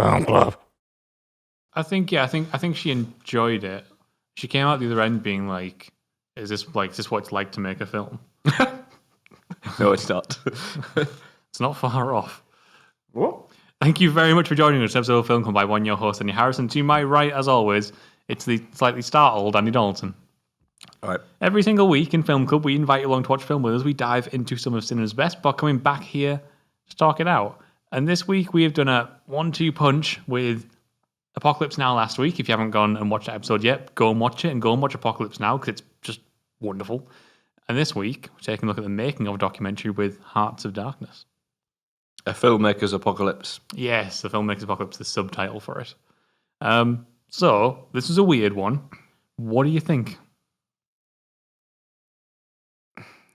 film club. I think she enjoyed it. She came out the other end being like, is this what it's like to make a film? No, it's not. It's not far off. What? Thank you very much for joining us, episode of Film Club by one your host, Andy Harrison. To my right, as always, it's the slightly startled Andy Dalton. All right. Every single week in Film Club, we invite you along to watch film with us. We dive into some of cinema's best, but coming back here to talk it out. And this week, we have done a 1-2 punch with Apocalypse Now last week. If you haven't gone and watched that episode yet, go and watch it and go and watch Apocalypse Now because it's just wonderful. And this week, we're taking a look at the making of a documentary with Hearts of Darkness. A Filmmaker's Apocalypse. Yes, the Filmmaker's Apocalypse, the subtitle for it. So, this is a weird one. What do you think?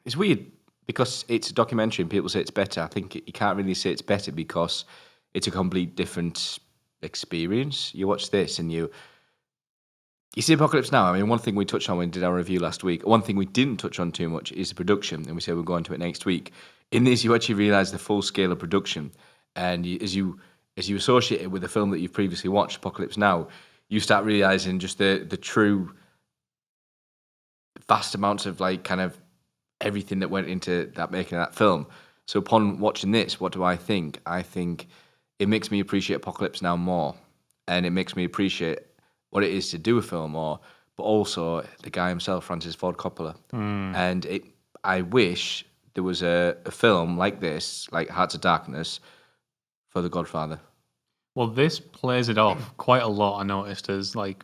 It's weird because it's a documentary and people say it's better. I think you can't really say it's better because it's a complete different experience. You watch this and you see Apocalypse Now. I mean, one thing we touched on when we did our review last week, one thing we didn't touch on too much is the production, and we said we'll go into it next week. In this, you actually realise the full scale of production, and as you associate it with the film that you've previously watched, Apocalypse Now, you start realising just the true vast amounts of like kind of everything that went into that making of that film. So upon watching this, what do I think? I think it makes me appreciate Apocalypse Now more, and it makes me appreciate what it is to do a film more, but also the guy himself, Francis Ford Coppola. And I wish there was a film like this, like Hearts of Darkness, for The Godfather. Well, this plays it off quite a lot, I noticed, as like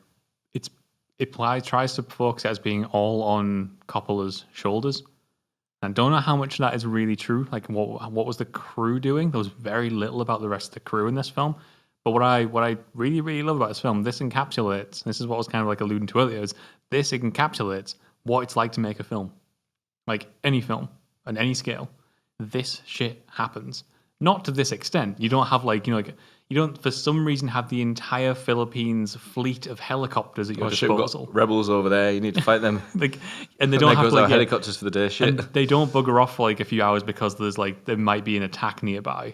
it tries to focus it as being all on Coppola's shoulders. I don't know how much of that is really true. Like, what was the crew doing? There was very little about the rest of the crew in this film. But what I really, really love about this film, this encapsulates, this is what I was kind of like alluding to earlier, is this encapsulates what it's like to make a film. Like, any film, on any scale, this shit happens. Not to this extent. You don't have you don't for some reason have the entire Philippines fleet of helicopters at your disposal. Shit, we've got rebels over there, you need to fight them. And they don't have helicopters for the day, shit. And they don't bugger off for a few hours because there might be an attack nearby.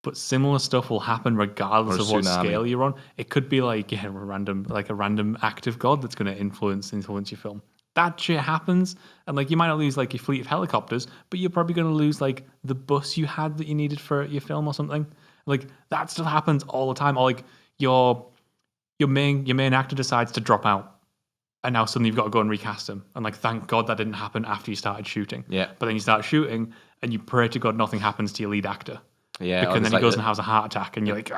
But similar stuff will happen regardless of what scale you're on. It could be a random act of God that's going to influence your film. That shit happens, and you might not lose your fleet of helicopters, but you're probably going to lose the bus you had that you needed for your film or something. That still happens all the time. Or your main actor decides to drop out, and now suddenly you've got to go and recast him. And thank God that didn't happen after you started shooting. Yeah. But then you start shooting, and you pray to God nothing happens to your lead actor. Yeah. Because then he goes and has a heart attack, and you're like,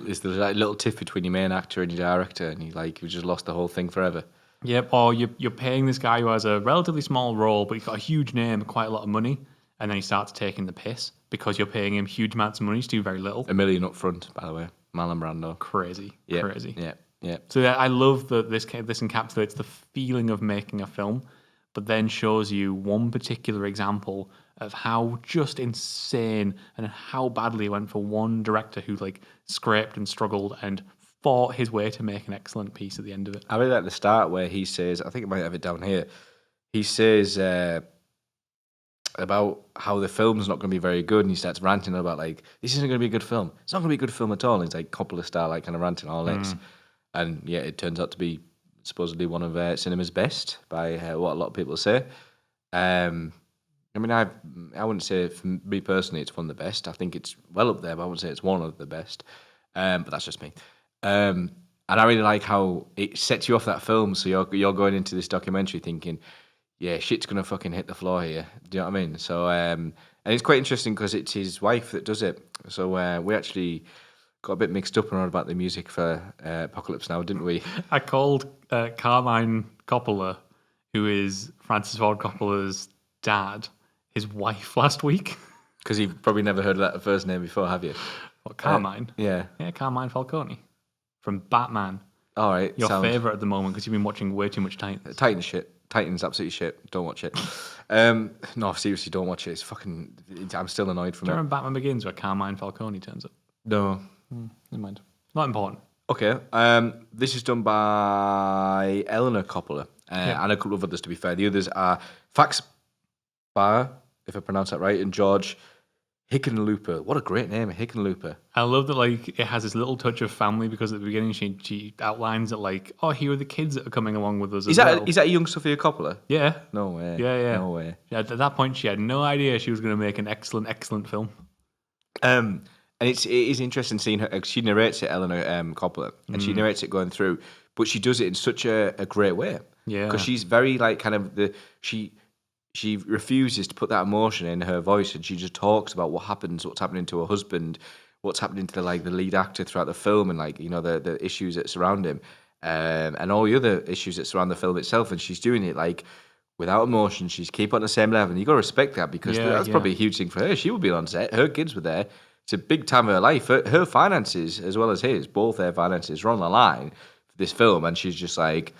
is there a little tiff between your main actor and your director, and you just lost the whole thing forever? Yep. Or you're paying this guy who has a relatively small role, but he's got a huge name, quite a lot of money, and then he starts taking the piss because you're paying him huge amounts of money to do very little. $1 million up front, by the way. Marlon Brando. Crazy. Crazy. Yeah. So I love that this encapsulates the feeling of making a film, but then shows you one particular example of how just insane and how badly it went for one director who scraped and struggled and fought his way to make an excellent piece at the end of it. I really like the start where he says, I think I might have it down here, he says about how the film's not going to be very good, and he starts ranting about this isn't going to be a good film. It's not going to be a good film at all. And he's Coppola style, kind of ranting all this. And yeah, it turns out to be supposedly one of cinema's best by what a lot of people say. I wouldn't say for me personally it's one of the best. I think it's well up there, but I wouldn't say it's one of the best. But that's just me. And I really like how it sets you off that film. So you're going into this documentary thinking, yeah, shit's gonna fucking hit the floor here. Do you know what I mean? So and it's quite interesting because it's his wife that does it. So we actually got a bit mixed up around about the music for Apocalypse Now, didn't we? I called Carmine Coppola, who is Francis Ford Coppola's dad, his wife last week. Because you've probably never heard of that first name before, have you? What, Carmine? Yeah, Carmine Falcone from Batman. All right, your favourite at the moment because you've been watching way too much Titans. Titans shit. Titans absolutely shit. Don't watch it. No, seriously, don't watch it. It's fucking. I'm still annoyed from it. Do you remember Batman Begins where Carmine Falcone turns up? No. Never mind. Not important. Okay. This is done by Eleanor Coppola and a couple of others, to be fair. The others are Bahr, if I pronounce that right, and George Hickenlooper. What a great name, Hickenlooper. I love that like it has this little touch of family because at the beginning she outlines it like, oh, here are the kids that are coming along with us. Is that a young Sofia Coppola? Yeah. No way. Yeah. No way. Yeah, at that point, she had no idea she was going to make an excellent film. And it is interesting seeing her. She narrates it, Eleanor Coppola, and she narrates it going through, but she does it in such a great way. Yeah. Because she's very like kind of she refuses to put that emotion in her voice, and she just talks about what's happening to her husband, what's happening to the lead actor throughout the film, and the issues that surround him, and all the other issues that surround the film itself. And she's doing it like without emotion. She's keep on the same level, and you got to respect that because that's probably a huge thing for her. She would be on set. Her kids were there. It's a big time of her life. Her finances, as well as his, both their finances, are on the line for this film, and she's just like.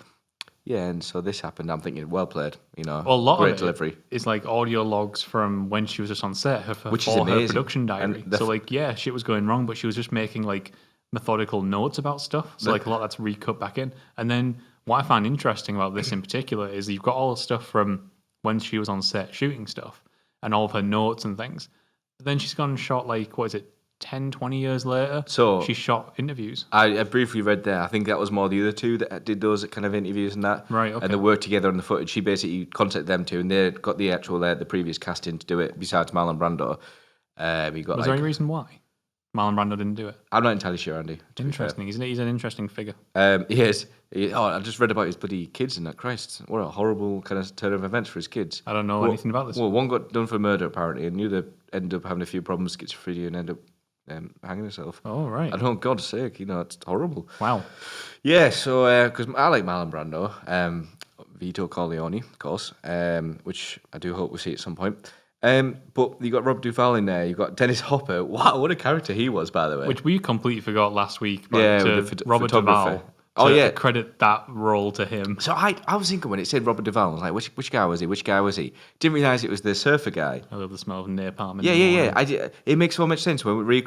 Yeah, and so this happened. I'm thinking, well played. Well, a lot great of delivery. It's like audio logs from when she was just on set, which is amazing. Her production diary. So shit was going wrong, but she was just making like methodical notes about stuff. So like a lot that's recut back in. And then what I find interesting about this in particular is you've got all the stuff from when she was on set shooting stuff and all of her notes and things. But then she's gone and shot 10, 20 years later, so she shot interviews. I briefly read there. I think that was more the other two that did those kind of interviews and that. Right, okay. And they worked together on the footage. She basically contacted them two, and they got the actual the previous casting to do it. Besides Marlon Brando, was there any reason why Marlon Brando didn't do it? I'm not entirely sure, Andy. Interesting, isn't it? He's an interesting figure. He is. I just read about his bloody kids and that. Christ, what a horrible kind of turn of events for his kids. I don't know anything about this. Well, one got done for murder apparently, and the other ended up having a few problems with schizophrenia and ended up. Hanging herself. Oh, right. And oh, God's sake, it's horrible. Wow. Yeah, so, because I like Marlon Brando, Vito Corleone, of course, which I do hope we'll see at some point. But you got Rob Duvall in there, you got Dennis Hopper. Wow, what a character he was, by the way. Which we completely forgot last week. But yeah, Robert Duvall. To credit that role to him. So I was thinking when it said Robert Duvall, I was like, which guy was he? Which guy was he? Didn't realise it was the surfer guy. I love the smell of napalm. Yeah. It makes so much sense when we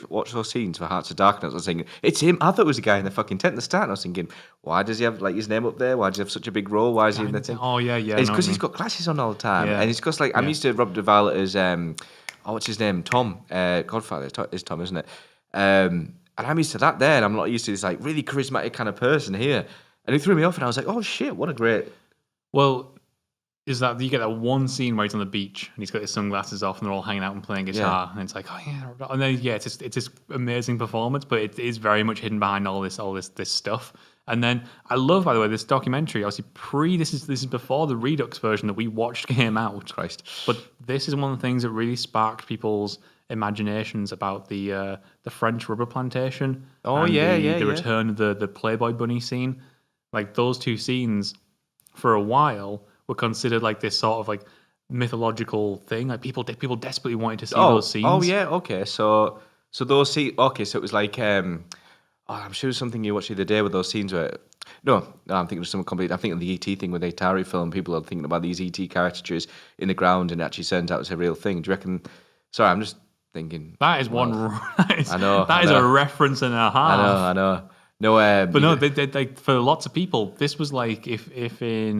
watch those scenes for Hearts of Darkness. I was thinking, it's him. I thought it was the guy in the fucking tent at the start. And I was thinking, why does he have his name up there? Why does he have such a big role? Why is he in the thing? Oh yeah. It's because he's got glasses on all the time, and it's because I'm used to Robert Duvall as what's his name? Tom, Godfather is Tom, isn't it? And I'm used to that there, and I'm not used to this really charismatic kind of person here. And it threw me off, and I was like, oh shit, what a great... Well, is that you get that one scene where he's on the beach, and he's got his sunglasses off, and they're all hanging out and playing guitar, and it's like, oh yeah. And then, it's this amazing performance, but it is very much hidden behind all this stuff. And then, I love, by the way, this documentary, obviously this is before the Redux version that we watched came out. Christ. But this is one of the things that really sparked people's imaginations about the French rubber plantation. Oh, and the return of the Playboy Bunny scene. Like those two scenes, for a while, were considered like this sort of mythological thing. Like people desperately wanted to see those scenes. Oh yeah, okay. So those scenes. Okay, so it was like I'm sure it was something you watched the other day with those scenes where. No, I'm thinking of something complete. I'm thinking of the E.T. thing with the Atari film. People are thinking about these E.T. caricatures in the ground, and it actually turns out it's a real thing. Do you reckon? Sorry, I'm just thinking. That is one. I know. That is a reference and a half. I know. No, but no, they for lots of people, this was like if in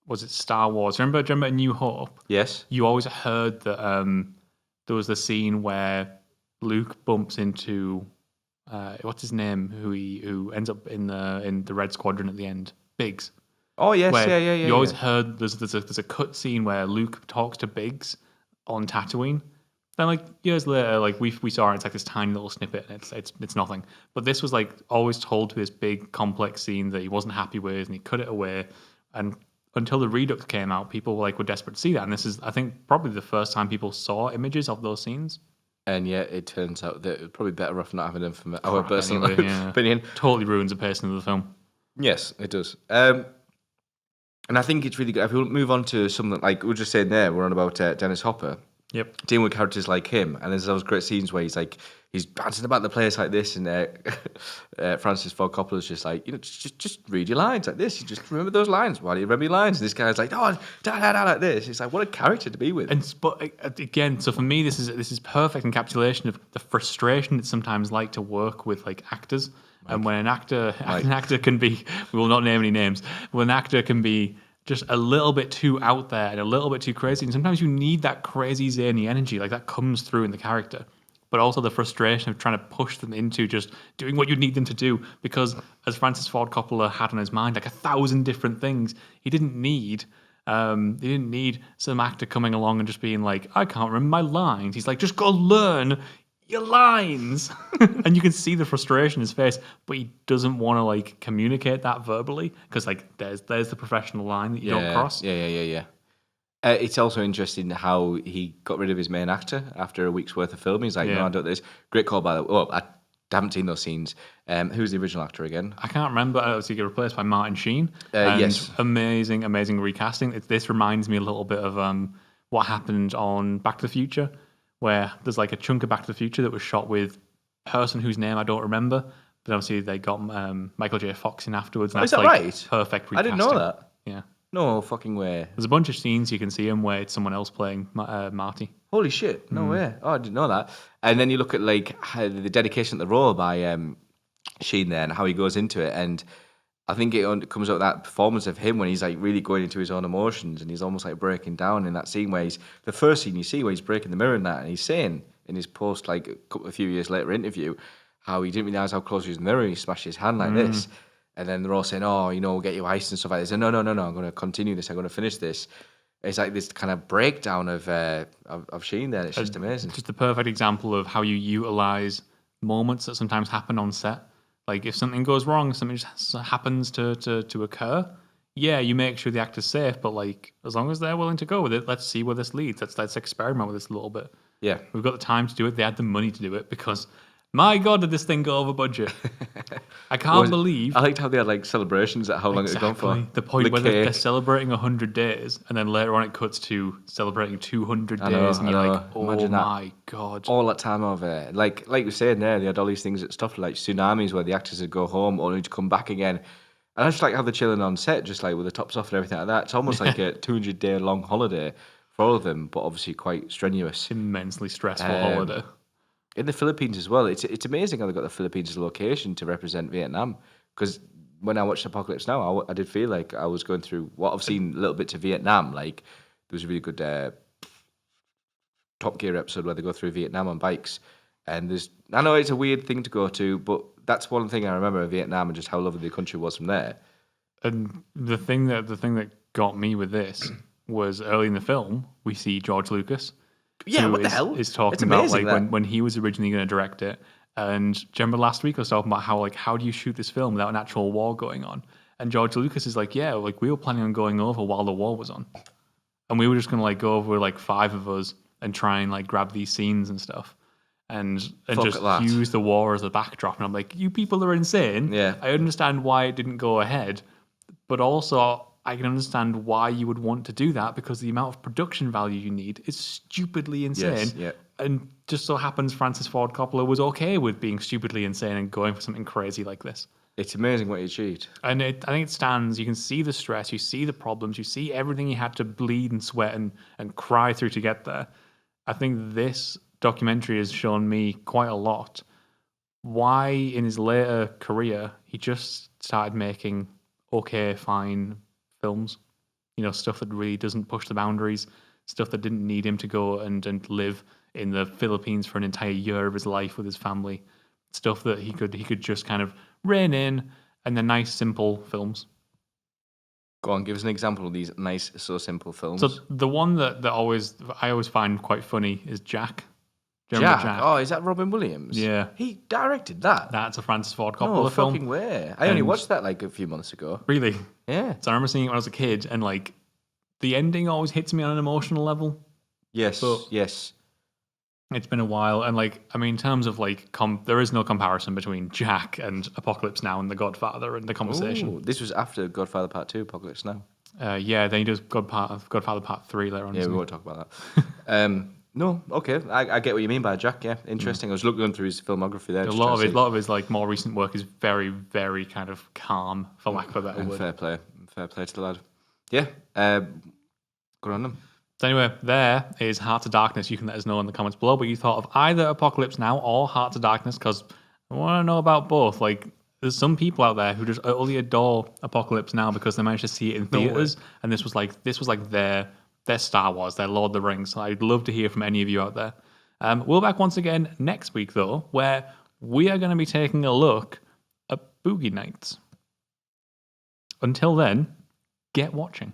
was it Star Wars? Remember A New Hope? Yes. You always heard that there was the scene where Luke bumps into what's his name? Who ends up in the Red Squadron at the end? Biggs. Oh yes, yeah. You always heard there's a cut scene where Luke talks to Biggs on Tatooine. Then years later, we saw it, it's this tiny little snippet, and it's nothing. But this was always told to this big complex scene that he wasn't happy with, and he cut it away. And until the Redux came out, people were desperate to see that. And this is, I think, probably the first time people saw images of those scenes. And yet, it turns out that it's probably better off not having them from our personal opinion. Totally ruins the pacing of the film. Yes, it does. And I think it's really good. If we move on to something we were just saying there, we're on about Dennis Hopper. Yep. Dealing with characters like him, and there's those great scenes where he's bouncing about the place like this, and Francis Ford Coppola's just just read your lines like this. You just remember those lines. Why do you remember your lines? And this guy's like, oh, da like this. It's what a character to be with. But again, so for me, this is perfect encapsulation of the frustration it's sometimes like to work with actors, and when an actor can be, we will not name any names, when an actor can be just a little bit too out there and a little bit too crazy. And sometimes you need that crazy zany energy, like that comes through in the character. But also the frustration of trying to push them into just doing what you need them to do. Because as Francis Ford Coppola had on his mind, like 1,000 different things, he didn't need some actor coming along and just being like, I can't remember my lines. He's like, just go learn your lines. And you can see the frustration in his face, but he doesn't want to like communicate that verbally because like there's the professional line that you don't cross. Yeah. It's also interesting how he got rid of his main actor after a week's worth of filming. He's like, no, I don't do this. Great call by the way. Oh, I haven't seen those scenes. Who's the original actor again? I can't remember. Was he replaced by Martin Sheen? Yes. Amazing recasting. This reminds me a little bit of what happened on Back to the Future, where there's like a chunk of Back to the Future that was shot with a person whose name I don't remember, but obviously they got Michael J. Fox in afterwards. And is that like right? Perfect recasting. I didn't know that. Yeah. No fucking way. There's a bunch of scenes you can see him where it's someone else playing Marty. Holy shit! No way. Oh, I didn't know that. And then you look at like the dedication to the role by Sheen there and how he goes into it, and I think it comes out that performance of him when he's like really going into his own emotions and he's almost like breaking down in that scene where the first scene you see where he's breaking the mirror and that, and he's saying in his post like a few years later interview how he didn't realize how close he was to the mirror. He smashed his hand like this. And then they're all saying, oh, we'll get you ice and stuff like this. And no, I'm going to continue this. I'm going to finish this. It's like this kind of breakdown of Sheen there. It's just amazing. Just the perfect example of how you utilize moments that sometimes happen on set. Like if something goes wrong, something just happens to occur. Yeah, you make sure the actor's safe, but like as long as they're willing to go with it, let's see where this leads. Let's experiment with this a little bit. Yeah. We've got the time to do it. They had the money to do it because... my God, did this thing go over budget? I can't believe. I liked how they had like celebrations at how long it had gone for. The point where they're celebrating 100 days, and then later on it cuts to celebrating 200 days, and you're like, oh my God. All that time over. Like you were saying there, they had all these things at stuff like tsunamis where the actors would go home only to come back again. And I just like how they're chilling on set, just like with the tops off and everything like that. It's almost like a 200-day long holiday for all of them, but obviously quite strenuous. Immensely stressful holiday. In the Philippines as well, it's amazing how they got the Philippines as a location to represent Vietnam. Because when I watched Apocalypse Now, I did feel like I was going through what I've seen little bits of Vietnam. Like there was a really good Top Gear episode where they go through Vietnam on bikes, and I know it's a weird thing to go to, but that's one thing I remember of Vietnam and just how lovely the country was from there. And the thing that got me with this was early in the film we see George Lucas. Yeah, what the hell? Is talking about like when he was originally going to direct it. And do you remember last week I was talking about how do you shoot this film without an actual war going on? And George Lucas is like, yeah, like we were planning on going over while the war was on. And we were just going to like go over like 5 of us and try and like grab these scenes and stuff. And just use the war as a backdrop. And I'm like, you people are insane. Yeah. I understand why it didn't go ahead. But also I can understand why you would want to do that because the amount of production value you need is stupidly insane. Yes, yeah. And just so happens Francis Ford Coppola was okay with being stupidly insane and going for something crazy like this. It's amazing what he achieved. And I think it stands. You can see the stress, you see the problems, you see everything he had to bleed and sweat and cry through to get there. I think this documentary has shown me quite a lot why in his later career he just started making okay, fine films, stuff that really doesn't push the boundaries, stuff that didn't need him to go and live in the Philippines for an entire year of his life with his family, stuff that he could just kind of rein in, and they're nice, simple films. Go on, give us an example of these nice, so simple films. So the one that I always find quite funny is Jack. Jack? Oh, is that Robin Williams? Yeah. He directed that? That's a Francis Ford Coppola film. No fucking way. I only watched that like a few months ago. Really? Yeah. So I remember seeing it when I was a kid, and like the ending always hits me on an emotional level. Yes, yes. It's been a while, and like, I mean, in terms of like, there is no comparison between Jack and Apocalypse Now and The Godfather and The Conversation. Ooh, this was after Godfather Part 2, Apocalypse Now. Yeah, then he does Godfather Part 3 later on. Yeah, we won't talk about that. No, okay, I get what you mean by Jack. Yeah, interesting. I was looking through his filmography there. A lot of his like more recent work is very, very kind of calm, for lack of a better word. Fair play to the lad. Yeah, good on them. So anyway, there is Heart to Darkness. You can let us know in the comments below what you thought of either Apocalypse Now or Heart to Darkness, because I want to know about both. Like, there's some people out there who just utterly adore Apocalypse Now because they managed to see it in theaters, and this was like their Star Wars, their Lord of the Rings. So I'd love to hear from any of you out there. We'll be back once again next week, though, where we are going to be taking a look at Boogie Nights. Until then, get watching.